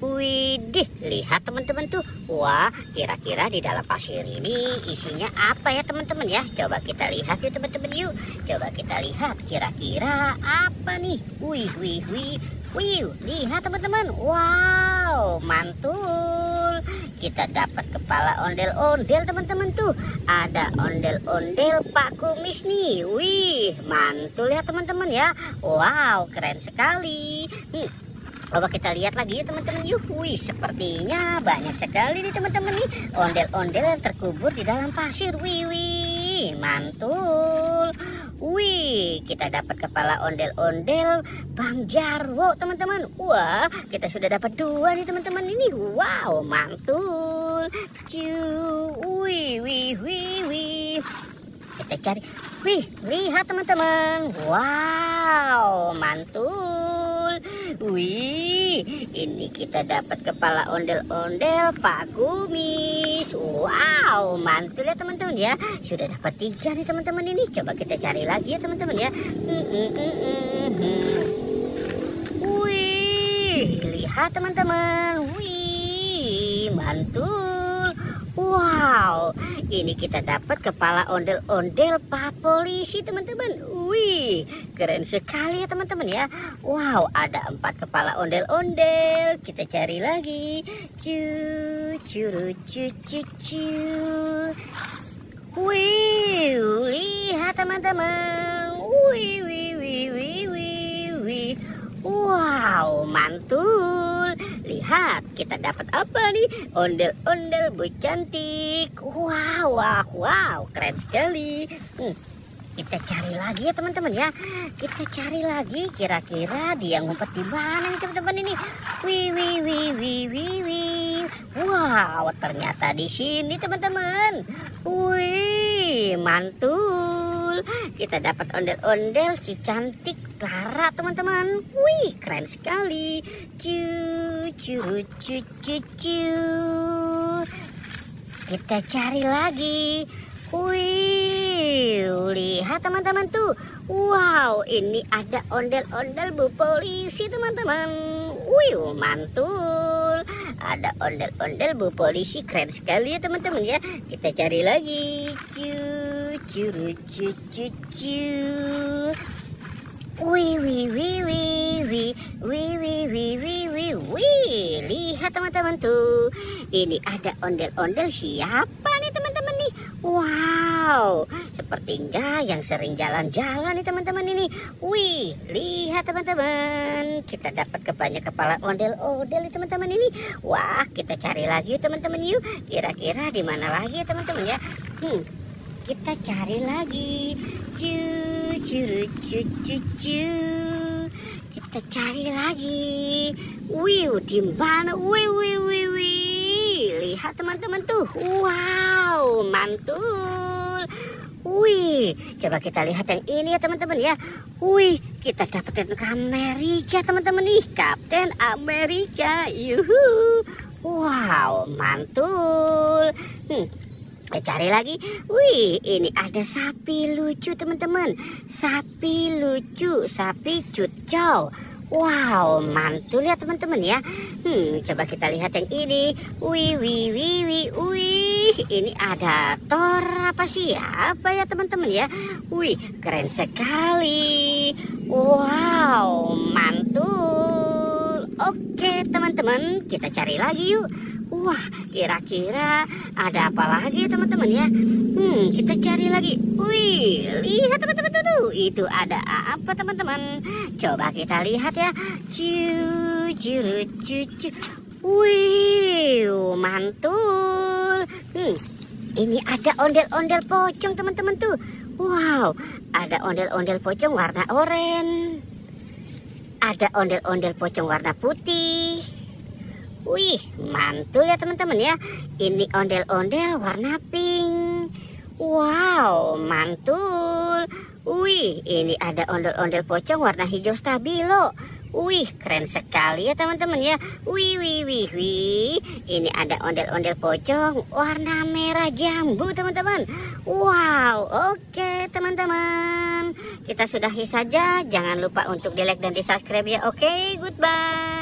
Widih, lihat teman-teman tuh. Wah, kira-kira di dalam pasir ini isinya apa ya teman-teman ya? Coba kita lihat yuk teman-teman yuk. Coba kita lihat kira-kira apa nih. Wih, wih, wih. Wih, lihat teman-teman. Wow, mantul. Kita dapat kepala ondel-ondel teman-teman tuh. Ada ondel-ondel Pak Kumis nih. Wih, mantul ya teman-teman ya. Wow, keren sekali. Coba kita lihat lagi ya teman-teman yuk. Wih, sepertinya banyak sekali nih teman-teman nih ondel-ondel yang terkubur di dalam pasir. Wih, mantul. Wih, kita dapat kepala ondel-ondel Bang Jarwo teman-teman. Wah, kita sudah dapat 2 nih teman-teman ini. Wow, mantul. Wih, wih, wih, wih. Kita cari. Wih, lihat teman-teman. Wow, mantul. Wih, ini kita dapat kepala ondel-ondel Pak Kumis. Wow, mantul ya teman-teman ya. Sudah dapat 3 nih teman-teman ini. Coba kita cari lagi ya teman-teman ya. Wih, lihat teman-teman. Wih, mantul. Wow, ini kita dapat kepala ondel-ondel Pak Polisi teman-teman. Wih, keren sekali ya teman-teman ya. Wow, ada 4 kepala ondel-ondel. Kita cari lagi. Wih, lihat teman-teman. Wih, wih, wih, wih, wih, wih. Wow, mantul. Lihat, kita dapat apa nih? Ondel-ondel Bu Cantik. Wow, wow, wow, keren sekali. Kita cari lagi ya teman-teman ya. Kita cari lagi kira-kira dia ngumpet di mana nih teman-teman ini. Wih, wih, wih, wih, wih, wih. Wow, ternyata di sini teman-teman. Wih, mantul. Kita dapat ondel-ondel si cantik Clara teman-teman. Wih, keren sekali. Kita cari lagi. Wih, lihat teman-teman tuh. Wow, ini ada ondel-ondel Bu Polisi teman-teman. Wih, mantul. Ada ondel-ondel Bu Polisi, keren sekali ya teman-teman ya. Kita cari lagi. Wih, wih, wih, wih, wih, wih, wih, wih, wih, wih, wih. Lihat teman-teman tuh. Ini ada ondel-ondel siapa nih teman-teman nih? Wow, sepertinya yang sering jalan-jalan nih teman-teman ini. Wih, lihat teman-teman. Kita dapat banyak kepala ondel-ondel nih teman-teman ini. Wah, kita cari lagi teman-teman yuk. Kira-kira di mana lagi ya teman-teman ya? Kita cari lagi. Kita cari lagi. Wih, di mana? Wih, wih, wih, wih. Lihat teman-teman tuh. Wow, mantul. Wih, coba kita lihat yang ini ya teman-teman ya. Wih, kita dapetin Amerika teman-teman nih. Kapten Amerika. Yuhu. Wow, mantul. Cari lagi. Wih, ini ada sapi lucu teman-teman. Sapi lucu, sapi cucau. Wow, mantul ya teman-teman ya. Coba kita lihat yang ini. Wih, wih, wih, wih, wih. Ini ada Thor apa siapa ya teman-teman ya. Wih, keren sekali. Wow, mantul. Oke teman-teman, kita cari lagi yuk. Wah, kira-kira ada apa lagi ya teman-teman ya? Kita cari lagi. Wih, lihat teman-teman tuh. Itu ada apa teman-teman? Coba kita lihat ya. Wih, mantul. Ini ada ondel-ondel pocong teman-teman tuh. Wow, ada ondel-ondel pocong warna oranye. Ada ondel-ondel pocong warna putih. Wih, mantul ya teman-teman ya. Ini ondel-ondel warna pink. Wow, mantul. Wih, ini ada ondel-ondel pocong warna hijau stabilo. Wih, keren sekali ya teman-teman ya. Wih, wih, wih, wih. Ini ada ondel-ondel pocong warna merah jambu teman-teman. Wow, oke teman-teman. Kita sudahi saja. Jangan lupa untuk di like dan di subscribe ya. Oke, goodbye.